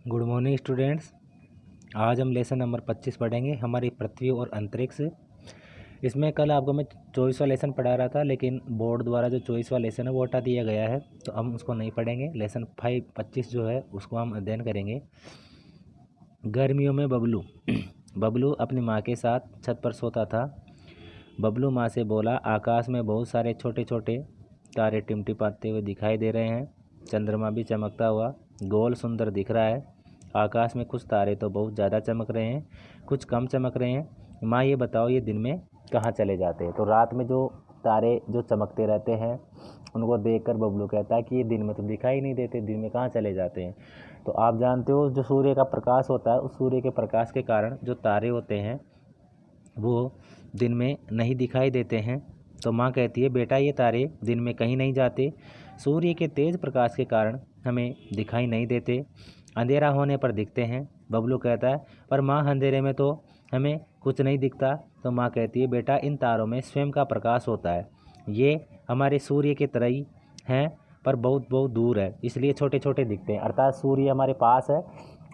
Good morning students. आज हम lesson number 25 पढ़ेंगे, हमारी पृथ्वी और अंतरिक्ष। इसमें कल आपको मैं 24वां लेसन पढ़ा रहा था, लेकिन बोर्ड द्वारा जो 24वां लेसन है वो हटा दिया गया है, तो हम उसको नहीं पढ़ेंगे। लेसन 25 जो है उसको हम अध्ययन करेंगे। गर्मियों में बबलू बबलू अपनी माँ के साथ छत पर सोता था। बबलू माँ से बोला, आकाश में बहुत सारे छोटे छोटे तारे टिमटिमाते हुए दिखाई दे रहे हैं। चंद्रमा भी चमकता हुआ गोल सुंदर दिख रहा है। आकाश में कुछ तारे तो बहुत ज़्यादा चमक रहे हैं, कुछ कम चमक रहे हैं। माँ ये बताओ, ये दिन में कहाँ चले जाते हैं? तो रात में जो तारे जो चमकते रहते हैं उनको देखकर बबलू कहता है कि ये दिन में तो दिखाई नहीं देते, दिन में कहाँ चले जाते हैं? तो आप जानते हो, जो सूर्य का प्रकाश होता है, उस सूर्य के प्रकाश के कारण जो तारे होते हैं वो दिन में नहीं दिखाई देते हैं। तो माँ कहती है, बेटा ये तारे दिन में कहीं नहीं जाते, सूर्य के तेज़ प्रकाश के कारण हमें दिखाई नहीं देते, अंधेरा होने पर दिखते हैं। बबलू कहता है, पर माँ अंधेरे में तो हमें कुछ नहीं दिखता। तो माँ कहती है, बेटा इन तारों में स्वयं का प्रकाश होता है, ये हमारे सूर्य के तरह ही हैं, पर बहुत बहुत दूर है, इसलिए छोटे छोटे दिखते हैं। अर्थात सूर्य हमारे पास है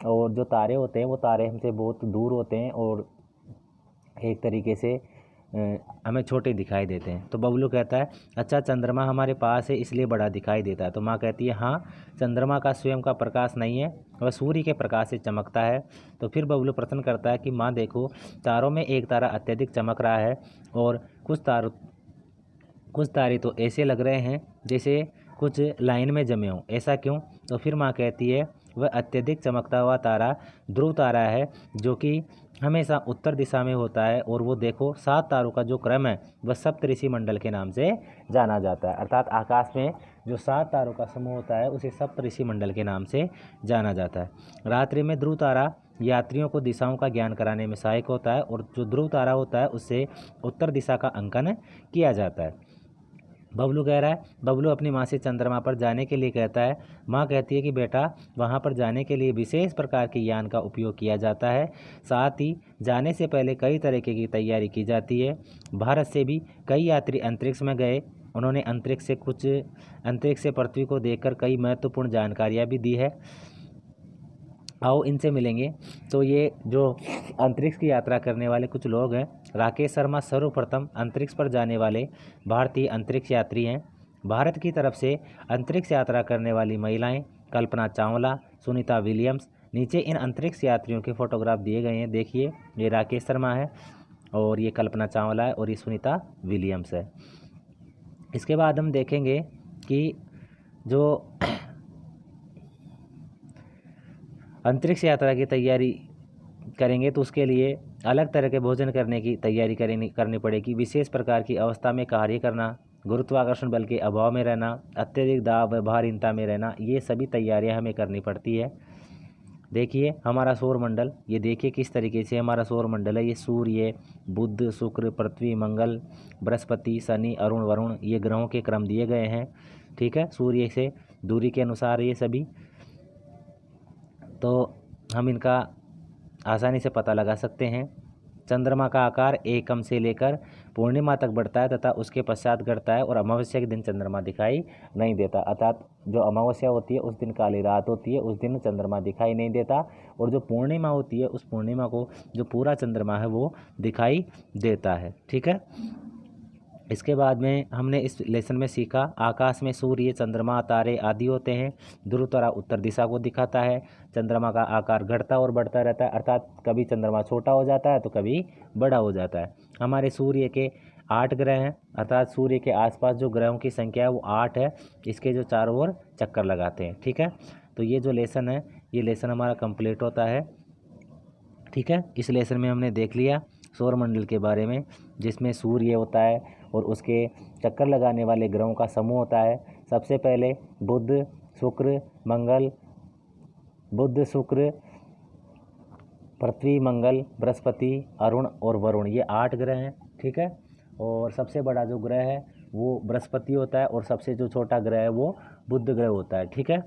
और जो तारे होते हैं वो तारे हमसे बहुत दूर होते हैं और एक तरीके से हमें छोटे दिखाई देते हैं। तो बबलू कहता है, अच्छा चंद्रमा हमारे पास है इसलिए बड़ा दिखाई देता है। तो माँ कहती है, हाँ, चंद्रमा का स्वयं का प्रकाश नहीं है, वह सूर्य के प्रकाश से चमकता है। तो फिर बबलू प्रश्न करता है कि माँ देखो, तारों में एक तारा अत्यधिक चमक रहा है और कुछ तारे तो ऐसे लग रहे हैं जैसे कुछ लाइन में जमे हों, ऐसा क्यों? तो फिर माँ कहती है, वह अत्यधिक चमकता हुआ तारा ध्रुव तारा है, जो कि हमेशा उत्तर दिशा में होता है। और वो देखो, 7 तारों का जो क्रम है वह सप्तऋषि मंडल के नाम से जाना जाता है। अर्थात आकाश में जो 7 तारों का समूह होता है उसे सप्तऋषि मंडल के नाम से जाना जाता है। रात्रि में ध्रुव तारा यात्रियों को दिशाओं का ज्ञान कराने में सहायक होता है, और जो ध्रुव तारा होता है उससे उत्तर दिशा का अंकन किया जाता है। बबलू कह रहा है, बबलू अपनी माँ से चंद्रमा पर जाने के लिए कहता है। माँ कहती है कि बेटा, वहाँ पर जाने के लिए विशेष प्रकार के यान का उपयोग किया जाता है, साथ ही जाने से पहले कई तरीके की तैयारी की जाती है। भारत से भी कई यात्री अंतरिक्ष में गए, उन्होंने अंतरिक्ष से पृथ्वी को देखकर कई महत्वपूर्ण जानकारियाँ भी दी है। आओ इनसे मिलेंगे। तो ये जो अंतरिक्ष की यात्रा करने वाले कुछ लोग हैं, राकेश शर्मा सर्वप्रथम अंतरिक्ष पर जाने वाले भारतीय अंतरिक्ष यात्री हैं। भारत की तरफ से अंतरिक्ष यात्रा करने वाली महिलाएं कल्पना चावला, सुनीता विलियम्स। नीचे इन अंतरिक्ष यात्रियों के फोटोग्राफ दिए गए हैं, देखिए, ये राकेश शर्मा है और ये कल्पना चावला है और ये सुनीता विलियम्स है। इसके बाद हम देखेंगे कि जो अंतरिक्ष यात्रा की तैयारी करेंगे तो उसके लिए अलग तरह के भोजन करने की तैयारी करनी पड़ेगी। विशेष प्रकार की अवस्था में कार्य करना, गुरुत्वाकर्षण बल के अभाव में रहना, अत्यधिक दाब व भारहीनता में रहना, ये सभी तैयारियां हमें करनी पड़ती है। देखिए हमारा सौरमंडल, ये देखिए किस तरीके से हमारा सौरमंडल है। ये सूर्य, बुध, शुक्र, पृथ्वी, मंगल, बृहस्पति, शनि, अरुण, वरुण, ये ग्रहों के क्रम दिए गए हैं। ठीक है, सूर्य से दूरी के अनुसार ये सभी, तो हम इनका आसानी से पता लगा सकते हैं। चंद्रमा का आकार एकम से लेकर पूर्णिमा तक बढ़ता है तथा उसके पश्चात घटता है, और अमावस्या के दिन चंद्रमा दिखाई नहीं देता। अर्थात जो अमावस्या होती है उस दिन काली रात होती है, उस दिन चंद्रमा दिखाई नहीं देता, और जो पूर्णिमा होती है उस पूर्णिमा को जो पूरा चंद्रमा है वो दिखाई देता है। ठीक है, इसके बाद में हमने इस लेसन में सीखा, आकाश में सूर्य, चंद्रमा, तारे आदि होते हैं। ध्रुव तारा उत्तर दिशा को दिखाता है। चंद्रमा का आकार घटता और बढ़ता रहता है, अर्थात कभी चंद्रमा छोटा हो जाता है तो कभी बड़ा हो जाता है। हमारे सूर्य के 8 ग्रह हैं, अर्थात सूर्य के आसपास जो ग्रहों की संख्या है वो 8 है, इसके जो चारों ओर चक्कर लगाते हैं। ठीक है, तो ये जो लेसन है, ये लेसन हमारा कंप्लीट होता है। ठीक है, इस लेसन में हमने देख लिया सौरमंडल के बारे में, जिसमें सूर्य होता है और उसके चक्कर लगाने वाले ग्रहों का समूह होता है। सबसे पहले बुध, शुक्र, मंगल, बुध, शुक्र, पृथ्वी, मंगल, बृहस्पति, अरुण और वरुण, ये 8 ग्रह हैं। ठीक है, और सबसे बड़ा जो ग्रह है वो बृहस्पति होता है, और सबसे जो छोटा ग्रह है वो बुध ग्रह होता है। ठीक है,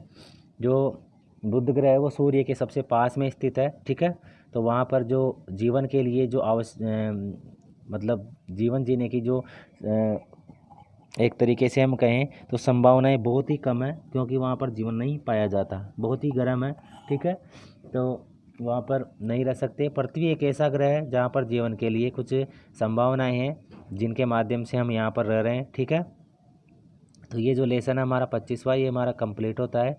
जो बुध ग्रह है वो सूर्य के सबसे पास में स्थित है। ठीक है, तो वहाँ पर जो जीवन के लिए जो मतलब जीवन जीने की जो एक तरीके से हम कहें तो संभावनाएं बहुत ही कम है, क्योंकि वहाँ पर जीवन नहीं पाया जाता, बहुत ही गर्म है। ठीक है, तो वहाँ पर नहीं रह सकते। पृथ्वी एक ऐसा ग्रह है जहाँ पर जीवन के लिए कुछ संभावनाएं हैं, जिनके माध्यम से हम यहाँ पर रह रहे हैं। ठीक है, तो ये जो लेसन है हमारा 25वां, ये हमारा कंप्लीट होता है।